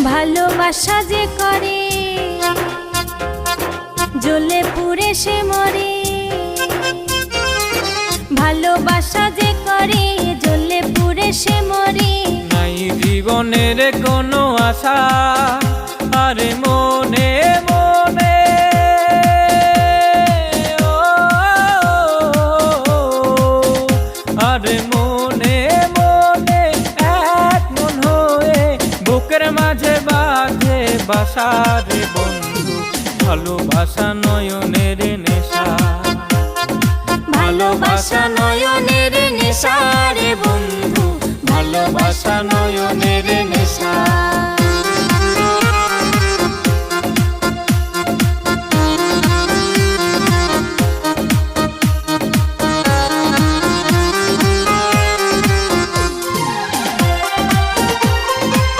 ভালোবাসা যে করে জ্বলে পুড়ে সে মরে, ভালোবাসা যে করে জ্বলে পুড়ে সে মরে। নাই জীবনের কোনো আশা আরে মনে মনে, আরে মনে মনে এক মন হয়ে বুকের মাঝে বাঁধে বাসা রে বন্ধু। ভালোবাসা নয়নের নেশা, ভালোবাসা নয়নের নেশা রে বন্ধু, ভালোবাসা নয়নের নেশা।